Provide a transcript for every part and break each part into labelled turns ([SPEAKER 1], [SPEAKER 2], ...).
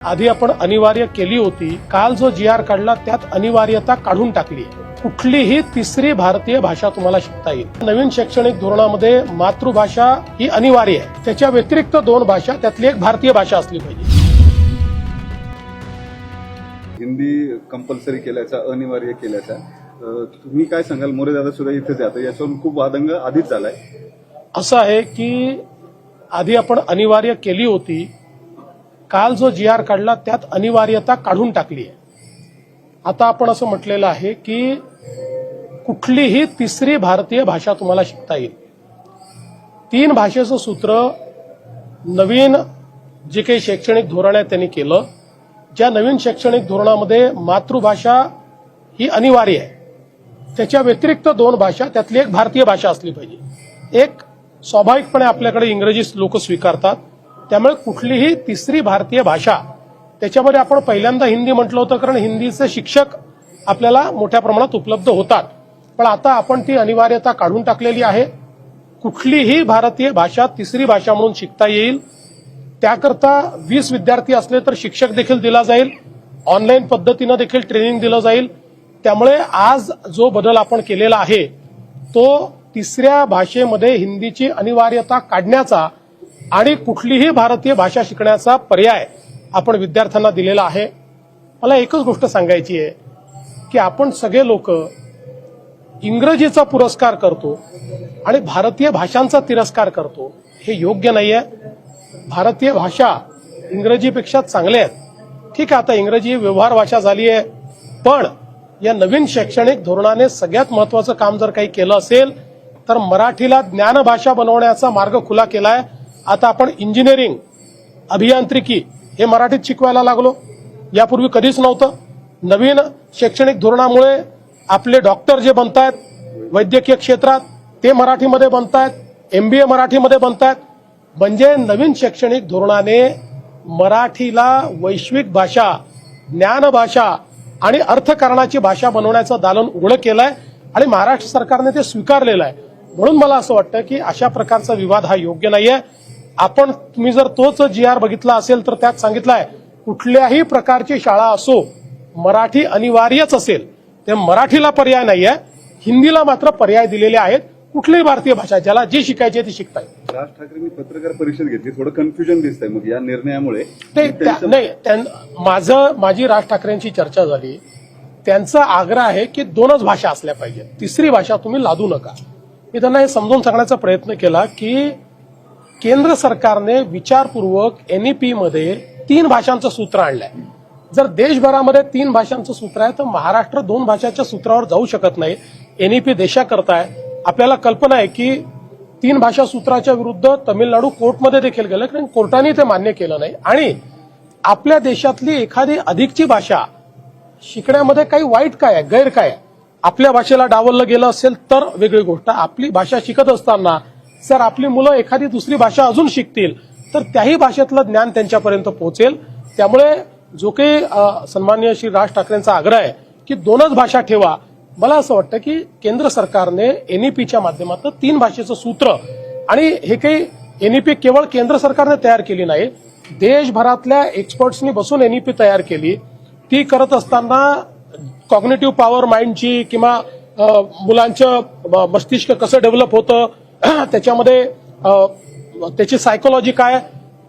[SPEAKER 1] आधी आपण अनिवार्य केली होती, काल जो GR काढला त्यात अनिवार्यता काढून टाकली आहे। कुठलीही तिसरी भारतीय भाषा तुम्हाला शिकता येईल। नवीन शैक्षणिक धोरणामध्ये मातृभाषा ही अनिवार्य आहे, त्याच्या व्यतिरिक्त 2 भाषा, त्यातली एक भारतीय भाषा असली पाहिजे।
[SPEAKER 2] हिंदी कंपल्सरी केल्याचा, अनिवार्य केल्याचा तुम्ही काय सांगाल? मोरे दादा सुद्धा इथेच आहेत, याच्यावरून खूप वादंग आधीच झालाय।
[SPEAKER 1] असं आहे की आधी आपण अनिवार्य केली होती, काल जो GR काढला त्यात अनिवार्यता काढून टाकली आहे। आता आपण असं म्हटलेलं आहे की कुठलीही तिसरी भारतीय भाषा तुम्हाला शिकता येईल। 3 भाषेचं सूत्र नवीन जे काही शैक्षणिक धोरण आहे त्यांनी केलं। ज्या नवीन शैक्षणिक धोरणामध्ये मातृभाषा ही अनिवार्य आहे, त्याच्या व्यतिरिक्त 2 भाषा, त्यातली एक भारतीय भाषा असली पाहिजे। एक स्वाभाविकपणे आपल्याकडे इंग्रजी लोक स्वीकारतात, त्यामुळे कुठलीही तिसरी भारतीय भाषा, त्याच्यामध्ये आपण पहिल्यांदा हिंदी म्हटलं होतं कारण हिंदीचे शिक्षक आपल्याला मोठ्या प्रमाणात उपलब्ध होतात, पण आता आपण ती अनिवार्यता काढून टाकलेली आहे। कुठलीही भारतीय भाषा तिसरी भाषा म्हणून शिकता येईल। त्याकरता 20 विद्यार्थी असले तर शिक्षक देखील दिला जाईल, ऑनलाईन पद्धतीनं देखील ट्रेनिंग दिलं जाईल। त्यामुळे आज जो बदल आपण केलेला आहे तो तिसऱ्या भाषेमध्ये हिंदीची अनिवार्यता काढण्याचा आणि कुठलीही भारतीय भाषा शिकण्याचा पर्याय आपण विद्यार्थ्यांना दिलेला आहे। मला एकच गोष्ट सांगायची आहे की आपण सगळे लोक इंग्रजीचा पुरस्कार करतो आणि भारतीय भाषांचा तिरस्कार करतो, हे योग्य नाहीये। भारतीय भाषा इंग्रजीपेक्षा चांगल्या आहेत। ठीक आहे, आता इंग्रजी व्यवहार भाषा झाली आहे, पण या नवीन शैक्षणिक धोरणाने सगळ्यात महत्वाचं काम जर काही केलं असेल तर मराठीला ज्ञानभाषा बनवण्याचा मार्ग खुला केलाय। आता आपण इंजिनिअरिंग, अभियांत्रिकी हे मराठीत शिकवायला लागलो, यापूर्वी कधीच नव्हतं। नवीन शैक्षणिक धोरणामुळे आपले डॉक्टर जे बनतायत वैद्यकीय क्षेत्रात ते मराठीमध्ये बनतायत, MBA मराठीमध्ये बनतायत। म्हणजे नवीन शैक्षणिक धोरणाने मराठीला वैश्विक भाषा, ज्ञानभाषा आणि अर्थकारणाची भाषा बनवण्याचं दालन उघडं केलंय आणि महाराष्ट्र सरकारने ते स्वीकारलेलं आहे। म्हणून मला असं वाटतं की अशा प्रकारचा विवाद हा योग्य नाहीये। आपण तुम्ही जर तोच GR बघितला असेल तर त्यात सांगितलंय कुठल्याही प्रकारची शाळा असो मराठी अनिवार्यच असेल, ते मराठीला पर्याय नाहीये, हिंदीला मात्र पर्याय दिलेले आहेत। कुठलीही भारतीय भाषा ज्याला जी शिकायची आहे ती शिकता येईल।
[SPEAKER 2] राज ठाकरेंनी पत्रकार परिषद घेतली, थोडं कन्फ्युजन दिसतंय मग या निर्णयामुळे।
[SPEAKER 1] माझी राज ठाकरेंची चर्चा झाली, त्यांचा आग्रह आहे की 2च भाषा असल्या पाहिजेत, तिसरी भाषा तुम्ही लादू नका। मी त्यांना हे समजून सांगण्याचा प्रयत्न केला की केंद्र सरकारने विचारपूर्वक NEP मध्ये 3 भाषांचं सूत्र आणलंय। जर देशभरामध्ये 3 भाषांचं सूत्र आहे तर महाराष्ट्र 2 भाषाच्या सूत्रावर जाऊ शकत नाही। NEP देशाकरता आहे। आपल्याला कल्पना आहे की 3 भाषा सूत्राच्या विरुद्ध तमिळनाडू कोर्टमध्ये देखील गेलं, कारण कोर्टाने ते मान्य केलं नाही। आणि आपल्या देशातली एखादी अधिकची भाषा शिकण्यामध्ये काही वाईट काय आहे, गैर काय आहे? आपल्या भाषेला डावललं गेलं असेल तर वेगळी गोष्ट। आपली भाषा शिकत असताना जर आपली मुलं एखादी दुसरी भाषा अजून शिकतील तर त्याही भाषेतलं ज्ञान त्यांच्यापर्यंत पोहोचेल। त्यामुळे जो काही सन्माननीय श्री राज ठाकरेंचा आग्रह आहे की 2च भाषा ठेवा, मला असं वाटतं की केंद्र सरकारने NEPच्या माध्यमातून 3 भाषेचं सूत्र, आणि हे काही NEP केवळ केंद्र सरकारने तयार केली नाही, देशभरातल्या एक्सपर्ट्सनी बसून NEP तयार केली। ती करत असताना कॉग्निटिव्ह पॉवर माइंडची किंवा मुलांचं मस्तिष्क कसं डेव्हलप होतं, त्याच्यामध्ये त्याची सायकोलॉजी काय,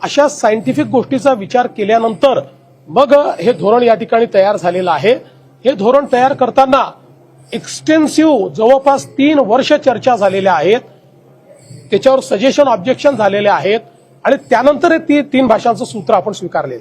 [SPEAKER 1] अशा सायंटिफिक गोष्टीचा विचार केल्यानंतर मग हे धोरण या ठिकाणी तयार झालेलं आहे। हे धोरण तयार करताना एक्सटेन्सिव्ह जवळपास 3 वर्ष चर्चा झालेल्या आहेत, त्याच्यावर सजेशन, ऑब्जेक्शन झालेले आहेत आणि त्यानंतर 3 भाषांचं सूत्र आपण स्वीकारले।